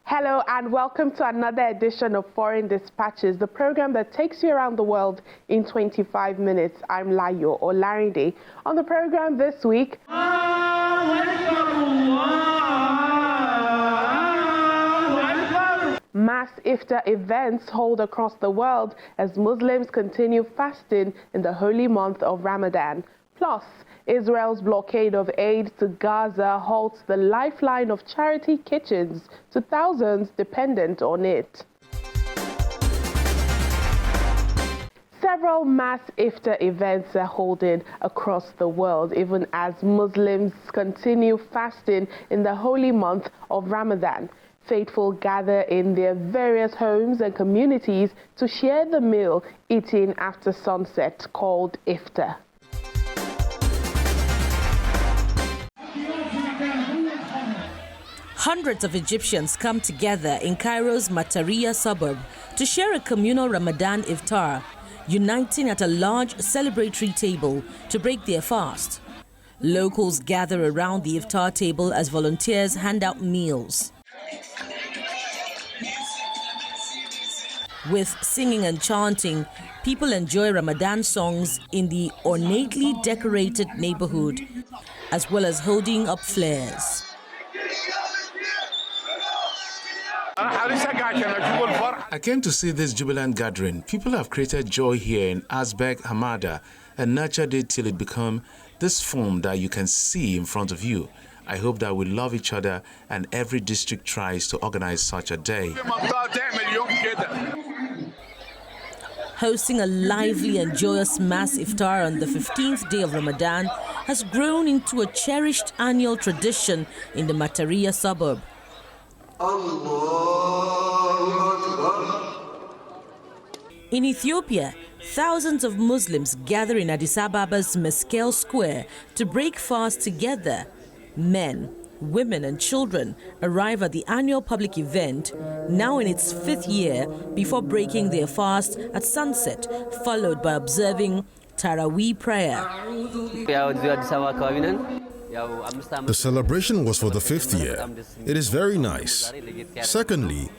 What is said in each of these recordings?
Hello and welcome to another edition of Foreign Dispatches, the program that takes you around the world in 25 minutes. I'm Layo Olarinde. On the program this week, mass iftar events hold across the world as Muslims continue fasting in the holy month of Ramadan. Plus, Israel's blockade of aid to Gaza halts the lifeline of charity kitchens to thousands dependent on it. Several mass iftar events are holding across the world, even as Muslims continue fasting in the holy month of Ramadan. Faithful gather in their various homes and communities to share the meal eaten after sunset called iftar. Hundreds of Egyptians come together in Cairo's Mataria suburb to share a communal Ramadan Iftar, uniting at a large celebratory table to break their fast. Locals gather around the Iftar table as volunteers hand out meals. With singing and chanting, people enjoy Ramadan songs in the ornately decorated neighborhood, as well as holding up flares. I came to see this jubilant gathering. People have created joy here in Azbek Hamada and nurtured it till it became this form that you can see in front of you. I hope that we love each other and every district tries to organize such a day. Hosting a lively and joyous mass iftar on the 15th day of Ramadan has grown into a cherished annual tradition in the Mataria suburb. In Ethiopia, thousands of Muslims gather in Addis Ababa's Meskel Square to break fast together. Men, women and children arrive at the annual public event, now in its 5th year, before breaking their fast at sunset, followed by observing Taraweeh prayer. The celebration was for the 5th year. It is very nice. Secondly,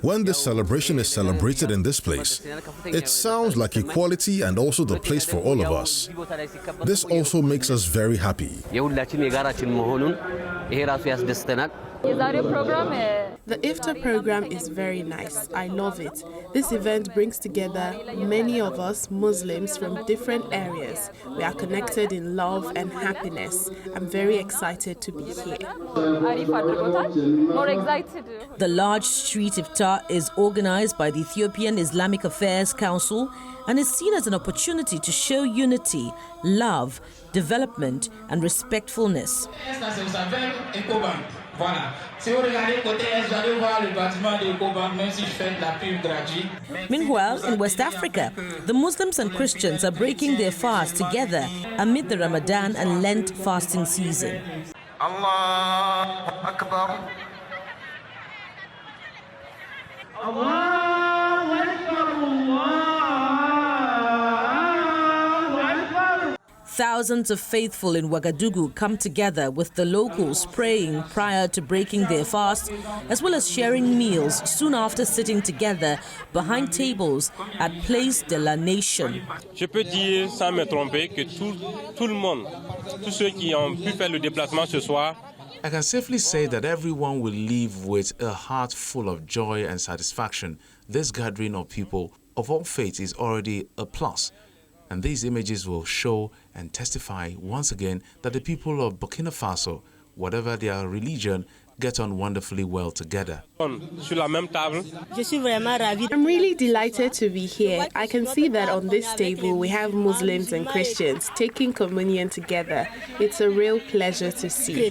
when this celebration is celebrated in this place, it sounds like equality and also the place for all of us. This also makes us very happy. The Iftar program is very nice. I love it. This event brings together many of us Muslims from different areas. We are connected in love and happiness. I'm very excited to be here. The large street iftar is organized by the Ethiopian Islamic Affairs Council and is seen as an opportunity to show unity, love, development and respectfulness. Meanwhile, in West Africa, the Muslims and Christians are breaking their fast together amid the Ramadan and Lent fasting season. Allahu Akbar. Allahu Akbar. Thousands of faithful in Ouagadougou come together with the locals praying prior to breaking their fast, as well as sharing meals soon after sitting together behind tables at Place de la Nation. Je peux dire sans me tromper que tout le monde, tous ceux qui ont pu faire le déplacement ce soir, I can safely say that everyone will leave with a heart full of joy and satisfaction. This gathering of people of all faiths is already a plus. And these images will show and testify once again that the people of Burkina Faso, whatever their religion, get on wonderfully well together. I'm really delighted to be here. I can see that on this table we have Muslims and Christians taking communion together. It's a real pleasure to see.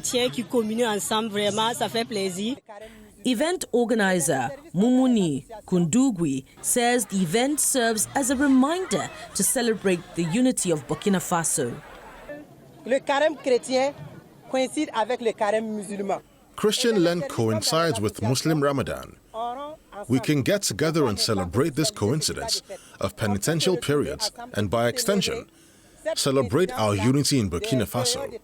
Event organizer Mumuni Kundugwi says the event serves as a reminder to celebrate the unity of Burkina Faso. Le carême chrétien coïncide avec le carême musulman. Christian Lent coincides with Muslim Ramadan. We can get together and celebrate this coincidence of penitential periods and, by extension, celebrate our unity in Burkina Faso.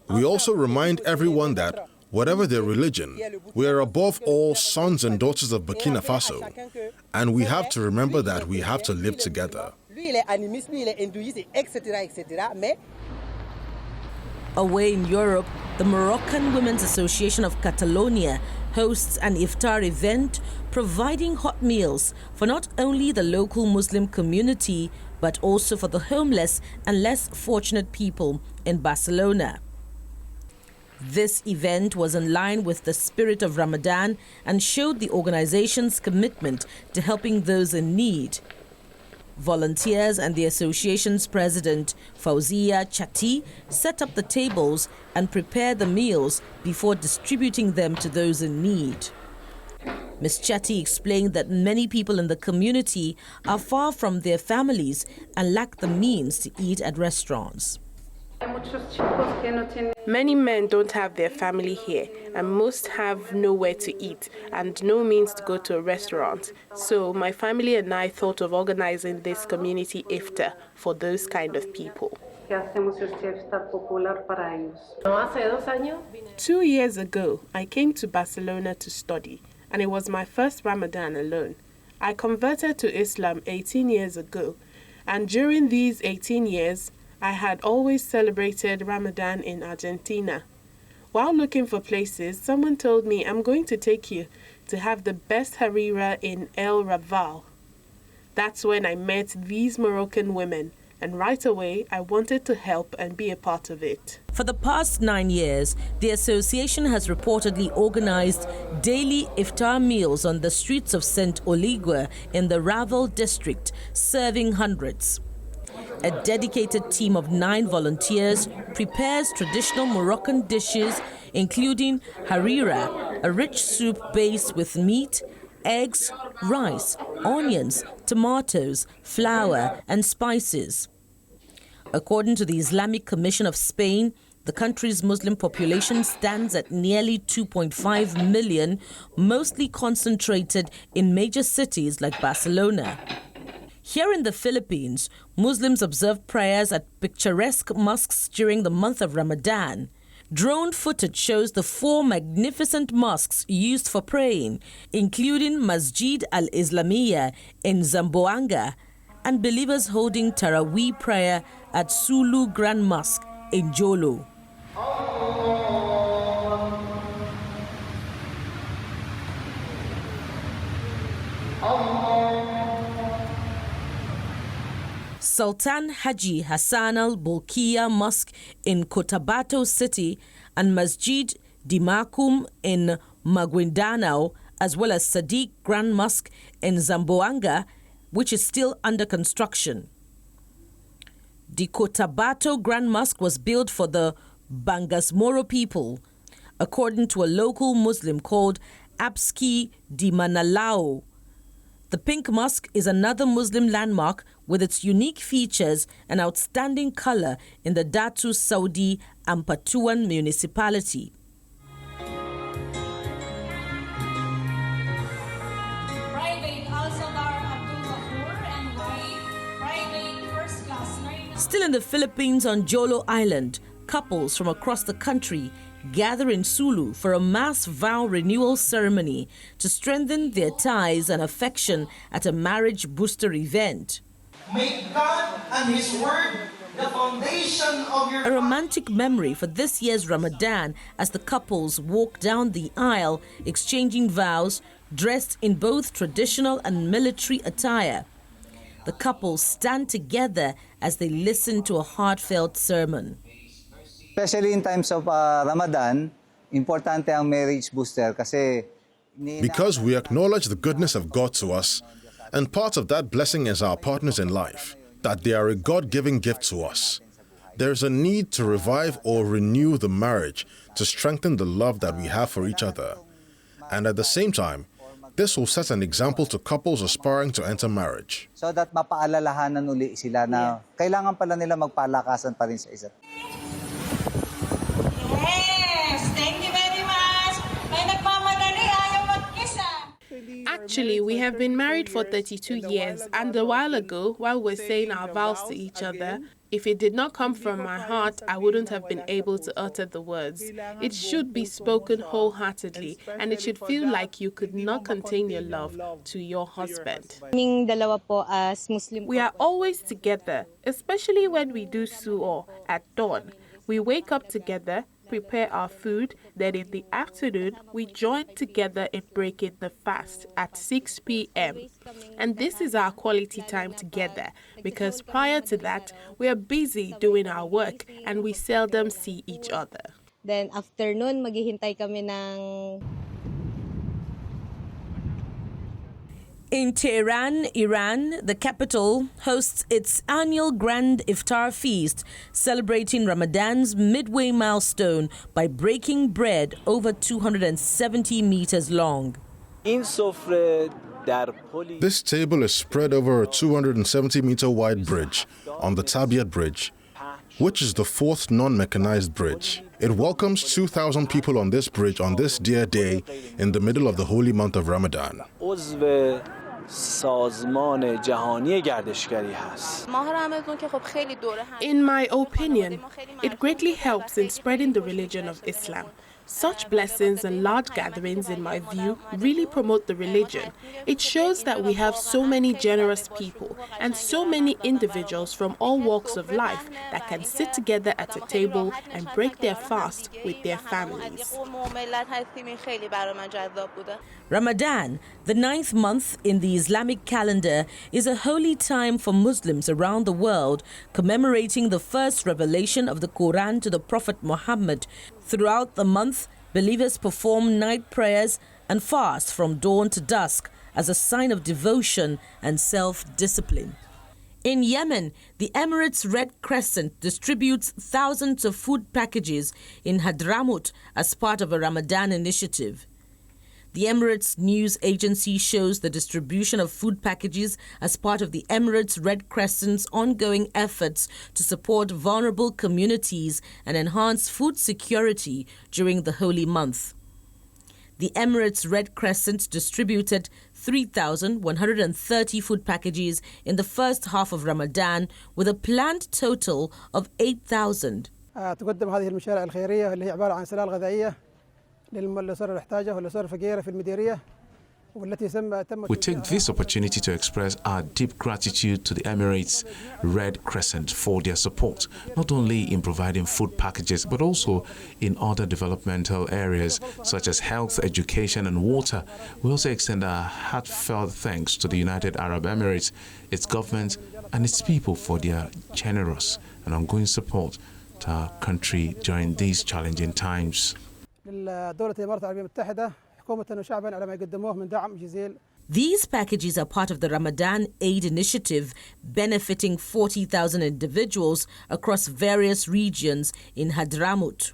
We also remind everyone that whatever their religion, we are above all sons and daughters of Burkina Faso, and we have to remember that we have to live together. Away in Europe, the Moroccan Women's Association of Catalonia hosts an iftar event providing hot meals for not only the local Muslim community, but also for the homeless and less fortunate people in Barcelona. This event was in line with the spirit of Ramadan and showed the organization's commitment to helping those in need. Volunteers and the association's president, Fauzia Chati, set up the tables and prepared the meals before distributing them to those in need. Ms. Chati explained that many people in the community are far from their families and lack the means to eat at restaurants. Many men don't have their family here, and most have nowhere to eat and no means to go to a restaurant. So my family and I thought of organizing this community iftar for those kind of people. 2 years ago, I came to Barcelona to study, and it was my first Ramadan alone. I converted to Islam 18 years ago, and during these 18 years, I had always celebrated Ramadan in Argentina. While looking for places, someone told me, I'm going to take you to have the best harira in El Raval. That's when I met these Moroccan women, and right away I wanted to help and be a part of it. For the past 9 years, the association has reportedly organized daily iftar meals on the streets of Saint Oligua in the Raval district, serving hundreds. A dedicated team of 9 volunteers prepares traditional Moroccan dishes, including harira, a rich soup based with meat, eggs, rice, onions, tomatoes, flour, and spices. According to the Islamic Commission of Spain, the country's Muslim population stands at nearly 2.5 million, mostly concentrated in major cities like Barcelona. Here in the Philippines, Muslims observe prayers at picturesque mosques during the month of Ramadan. Drone footage shows the 4 magnificent mosques used for praying, including Masjid al-Islamiyya in Zamboanga and believers holding Taraweeh prayer at Sulu Grand Mosque in Jolo. Sultan Haji Hassan al-Bolkiah Mosque in Cotabato City and Masjid Dimakum in Maguindanao, as well as Sadiq Grand Mosque in Zamboanga, which is still under construction. The Cotabato Grand Mosque was built for the Bangasmoro people, according to a local Muslim called Abski di Manalao. The Pink Mosque is another Muslim landmark with its unique features and outstanding color in the Datu Saudi Ampatuan municipality. Still in the Philippines on Jolo Island, couples from across the country gather in Sulu for a mass vow renewal ceremony to strengthen their ties and affection at a marriage booster event. Make God and His Word the foundation of your... A romantic memory for this year's Ramadan as the couples walk down the aisle exchanging vows, dressed in both traditional and military attire. The couples stand together as they listen to a heartfelt sermon. Especially in times of Ramadan, importante ang marriage booster kasi... Because we acknowledge the goodness of God to us, and part of that blessing is our partners in life, that they are a God-given gift to us. There is a need to revive or renew the marriage to strengthen the love that we have for each other. And at the same time, this will set an example to couples aspiring to enter marriage. So that mapaalalahanan uli sila na kailangan pala nila magpalakasan pa rin sa isa't. Actually, we have been married for 32 years, and a while ago, while we're saying our vows to each other, if it did not come from my heart, I wouldn't have been able to utter the words. It should be spoken wholeheartedly, and it should feel like you could not contain your love to your husband. We are always together, especially when we do su'o at dawn. We wake up together, prepare our food, then in the afternoon, we join together in breaking the fast at 6 p.m. And this is our quality time together, because prior to that, we are busy doing our work and we seldom see each other. Then after nun, maghihintay kami ng... In Tehran, Iran, the capital hosts its annual Grand Iftar feast, celebrating Ramadan's midway milestone by breaking bread over 270 meters long. This table is spread over a 270-meter wide bridge on the Tabiat Bridge, which is the fourth non-mechanized bridge. It welcomes 2,000 people on this bridge on this dear day in the middle of the holy month of Ramadan. In my opinion, it greatly helps in spreading the religion of Islam. Such blessings and large gatherings, in my view, really promote the religion. It shows that we have so many generous people and so many individuals from all walks of life that can sit together at a table and break their fast with their families. Ramadan, the 9th month in the Islamic calendar, is a holy time for Muslims around the world, commemorating the first revelation of the Quran to the Prophet Muhammad. Throughout the month, believers perform night prayers and fast from dawn to dusk as a sign of devotion and self-discipline. In Yemen, the Emirates Red Crescent distributes thousands of food packages in Hadramaut as part of a Ramadan initiative. The Emirates news agency shows the distribution of food packages as part of the Emirates Red Crescent's ongoing efforts to support vulnerable communities and enhance food security during the holy month. The Emirates Red Crescent distributed 3,130 food packages in the first half of Ramadan, with a planned total of 8,000. تقدم هذه المشاريع الخيرية اللي هي عبارة عن سلال غذائية للأسر المحتاجة والأسر الفقيرة في المديرية. We take this opportunity to express our deep gratitude to the Emirates Red Crescent for their support, not only in providing food packages, but also in other developmental areas such as health, education, and water. We also extend our heartfelt thanks to the United Arab Emirates, its government, and its people for their generous and ongoing support to our country during these challenging times. These packages are part of the Ramadan Aid Initiative, benefiting 40,000 individuals across various regions in Hadramaut.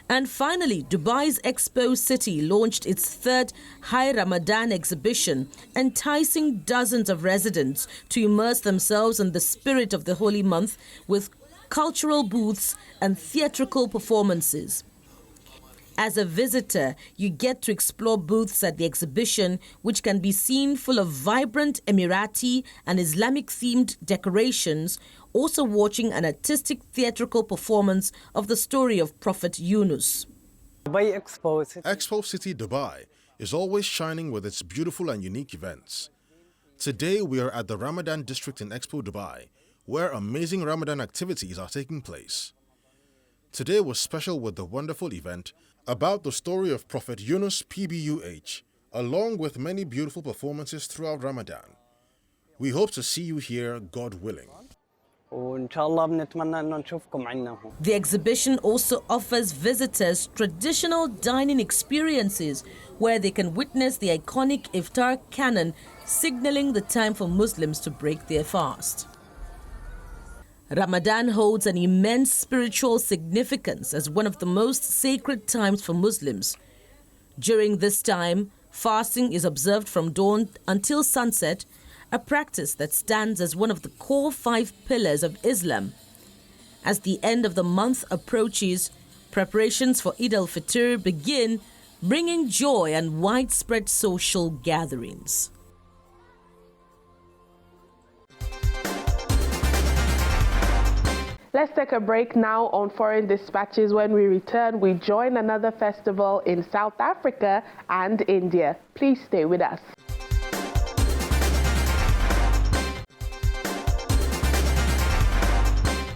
And finally, Dubai's Expo City launched its third High Ramadan exhibition, enticing dozens of residents to immerse themselves in the spirit of the holy month with cultural booths and theatrical performances. As a visitor, you get to explore booths at the exhibition, which can be seen full of vibrant Emirati and Islamic-themed decorations, also watching an artistic theatrical performance of the story of Prophet Yunus. Expo City Dubai is always shining with its beautiful and unique events. Today we are at the Ramadan district in Expo Dubai, where amazing Ramadan activities are taking place. Today was special with the wonderful event about the story of Prophet Yunus PBUH, along with many beautiful performances throughout Ramadan. We hope to see you here, God willing. The exhibition also offers visitors traditional dining experiences where they can witness the iconic Iftar cannon, signaling the time for Muslims to break their fast. Ramadan holds an immense spiritual significance as one of the most sacred times for Muslims. During this time, fasting is observed from dawn until sunset, a practice that stands as one of the core 5 pillars of Islam. As the end of the month approaches, preparations for Eid al-Fitr begin, bringing joy and widespread social gatherings. Let's take a break now on Foreign Dispatches. When we return, we join another festival in South Africa and India. Please stay with us.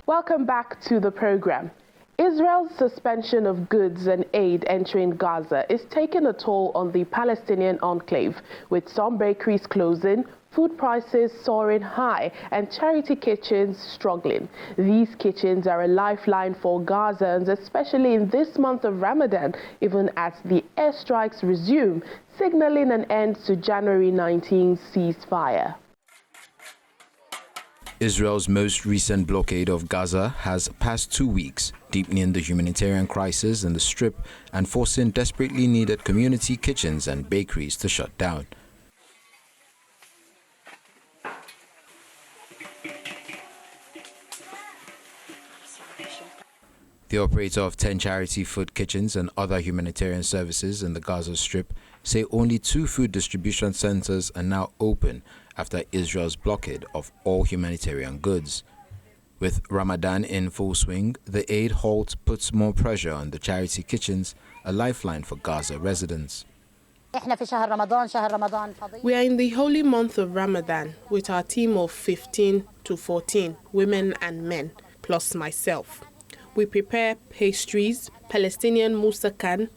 Welcome back to the program. Israel's suspension of goods and aid entering Gaza is taking a toll on the Palestinian enclave, with some bakeries closing, food prices soaring high, and charity kitchens struggling. These kitchens are a lifeline for Gazans, especially in this month of Ramadan, even as the airstrikes resume, signaling an end to January 19 ceasefire. Israel's most recent blockade of Gaza has passed 2 weeks, deepening the humanitarian crisis in the Strip and forcing desperately needed community kitchens and bakeries to shut down. The operator of 10 charity food kitchens and other humanitarian services in the Gaza Strip say only 2 food distribution centers are now open after Israel's blockade of all humanitarian goods. With Ramadan in full swing, the aid halt puts more pressure on the charity kitchens, a lifeline for Gaza residents. We are in the holy month of Ramadan with our team of 15 to 14 women and men, plus myself. We prepare pastries, Palestinian moussaka,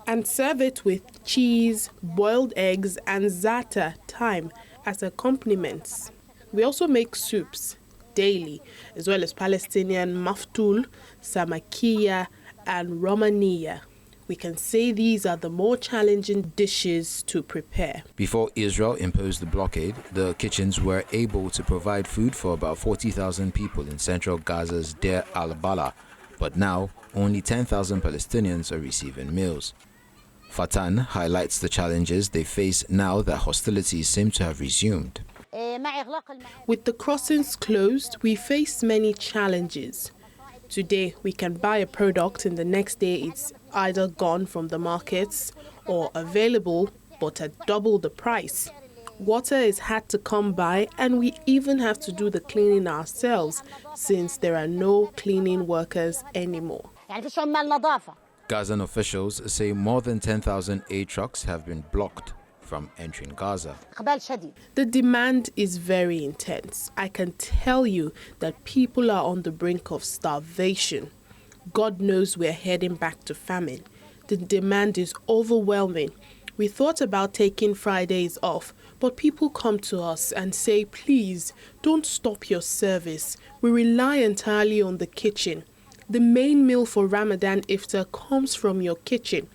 and serve it with cheese, boiled eggs, and za'atar thyme as accompaniments. We also make soups daily, as well as Palestinian maftul, samakiya, and romaniya. We can say these are the more challenging dishes to prepare. Before Israel imposed the blockade, the kitchens were able to provide food for about 40,000 people in central Gaza's Deir al-Balah, but now only 10,000 Palestinians are receiving meals. Fatan highlights the challenges they face now that hostilities seem to have resumed. With the crossings closed, we face many challenges. Today, we can buy a product and the next day it's either gone from the markets or available but at double the price. Water is hard to come by, and we even have to do the cleaning ourselves since there are no cleaning workers anymore. Gazan officials say more than 10,000 aid trucks have been blocked from entering Gaza. The demand is very intense. I can tell you that people are on the brink of starvation. God knows we're heading back to famine. The demand is overwhelming. We thought about taking Fridays off, but people come to us and say, please, don't stop your service. We rely entirely on the kitchen. The main meal for Ramadan Iftar comes from your kitchen,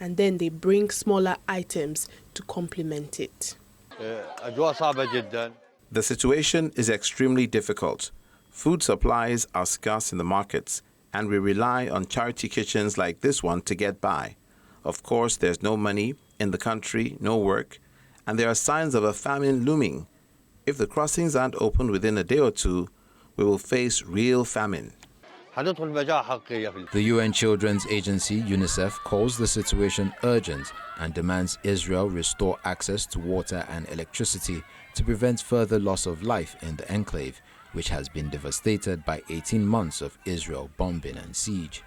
and then they bring smaller items to complement it. The situation is extremely difficult. Food supplies are scarce in the markets, and we rely on charity kitchens like this one to get by. Of course, there's no money in the country, no work, and there are signs of a famine looming. If the crossings aren't opened within a day or two, we will face real famine. The UN Children's Agency, UNICEF, calls the situation urgent and demands Israel restore access to water and electricity to prevent further loss of life in the enclave, which has been devastated by 18 months of Israel bombing and siege.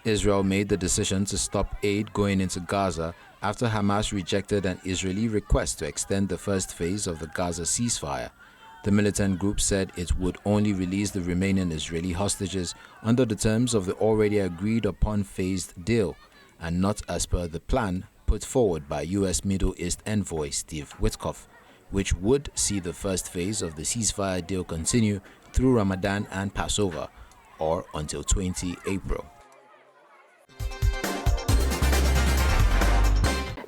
Israel made the decision to stop aid going into Gaza after Hamas rejected an Israeli request to extend the first phase of the Gaza ceasefire. The militant group said it would only release the remaining Israeli hostages under the terms of the already agreed upon phased deal, and not as per the plan put forward by U.S. Middle East envoy Steve Witkoff, which would see the first phase of the ceasefire deal continue through Ramadan and Passover, or until 20 April.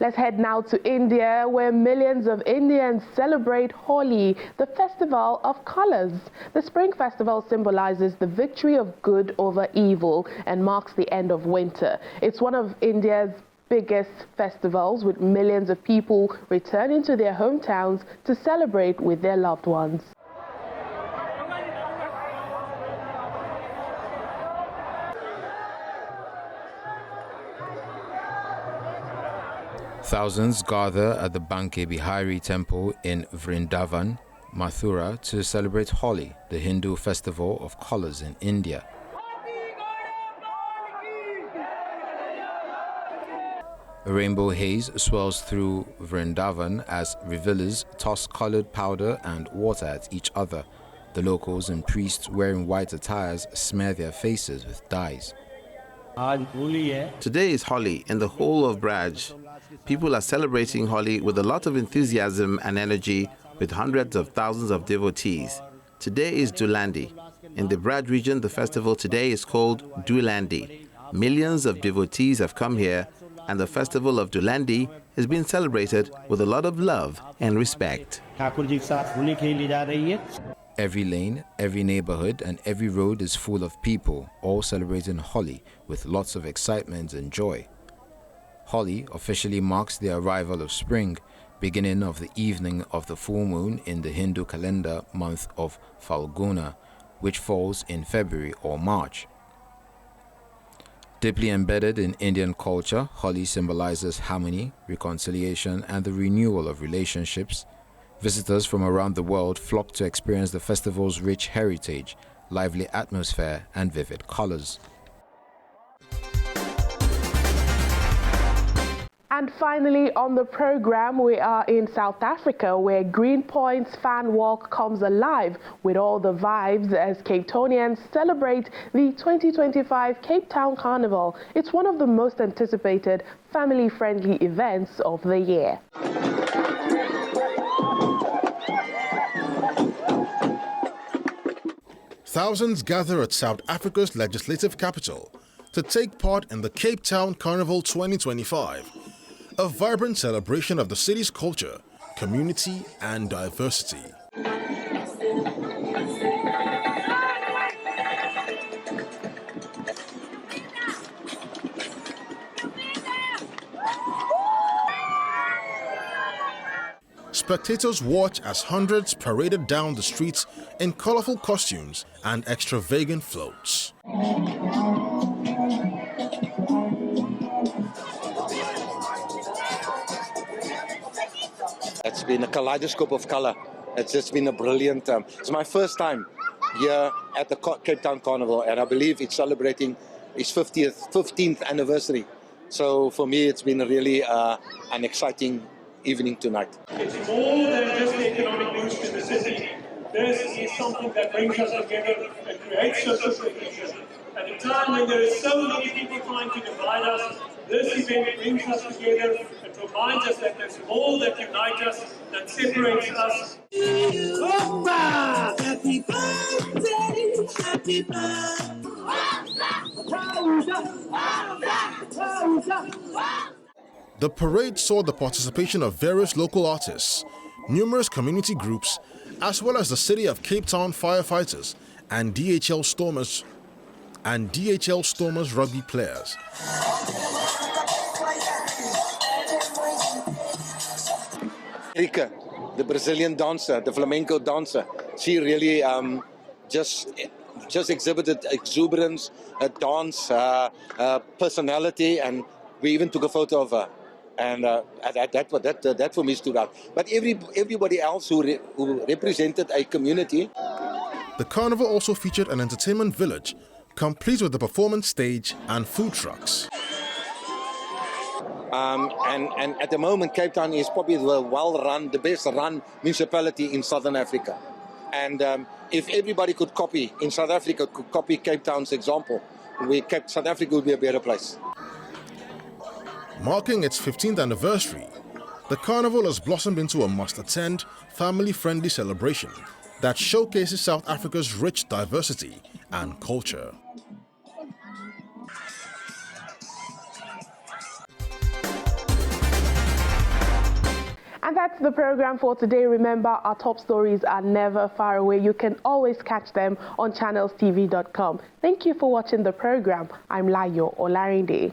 Let's head now to India, where millions of Indians celebrate Holi, the festival of colors. The spring festival symbolizes the victory of good over evil and marks the end of winter. It's one of India's biggest festivals, with millions of people returning to their hometowns to celebrate with their loved ones. Thousands gather at the Banke Bihari temple in Vrindavan, Mathura, to celebrate Holi, the Hindu festival of colors in India. A rainbow haze swells through Vrindavan as revelers toss colored powder and water at each other. The locals and priests wearing white attires smear their faces with dyes. Today is Holi in the whole of Braj. People are celebrating Holi with a lot of enthusiasm and energy, with hundreds of thousands of devotees. Today is Dulandi. In the Braj region, the festival today is called Dulandi. Millions of devotees have come here, and the festival of Dulandi is being celebrated with a lot of love and respect. Every lane, every neighborhood, and every road is full of people, all celebrating Holi with lots of excitement and joy. Holi officially marks the arrival of spring, beginning of the evening of the full moon in the Hindu calendar month of Falguna, which falls in February or March. Deeply embedded in Indian culture, Holi symbolizes harmony, reconciliation, and the renewal of relationships. Visitors from around the world flock to experience the festival's rich heritage, lively atmosphere, and vivid colors. And finally on the program, we are in South Africa, where Greenpoint's fan walk comes alive with all the vibes as Cape Townians celebrate the 2025 Cape Town Carnival. It's one of the most anticipated family-friendly events of the year. Thousands gather at South Africa's legislative capital to take part in the Cape Town Carnival 2025, a vibrant celebration of the city's culture, community, and diversity. Spectators watch as hundreds paraded down the streets in colorful costumes and extravagant floats. It's been a kaleidoscope of color. It's just been a brilliant it's my first time here at the Cape Town Carnival, and I believe it's celebrating its 15th anniversary. So for me, it's been really an exciting evening tonight. It's more than just the economic boost in the city. This is something that brings us together and creates social cohesion. At a time when there are so many people trying to divide us, this event brings us together and reminds us that there's more that unites us than separates us. Happy birthday, happy birthday. The parade saw the participation of various local artists, numerous community groups, as well as the City of Cape Town firefighters and DHL Stormers rugby players. Rika, the Brazilian dancer, the flamenco dancer, she really just exhibited exuberance, dance, personality, and we even took a photo of her. And that for me stood out. But everybody else who represented a community. The carnival also featured an entertainment village, complete with a performance stage and food trucks. And at the moment, Cape Town is probably the best-run municipality in Southern Africa. And if everybody could copy in South Africa, could copy Cape Town's example, South Africa would be a better place. Marking its 15th anniversary, the carnival has blossomed into a must-attend, family-friendly celebration that showcases South Africa's rich diversity and culture. And that's the program for today. Remember, our top stories are never far away. You can always catch them on channelstv.com. Thank you for watching the program. I'm Layo Olarinde.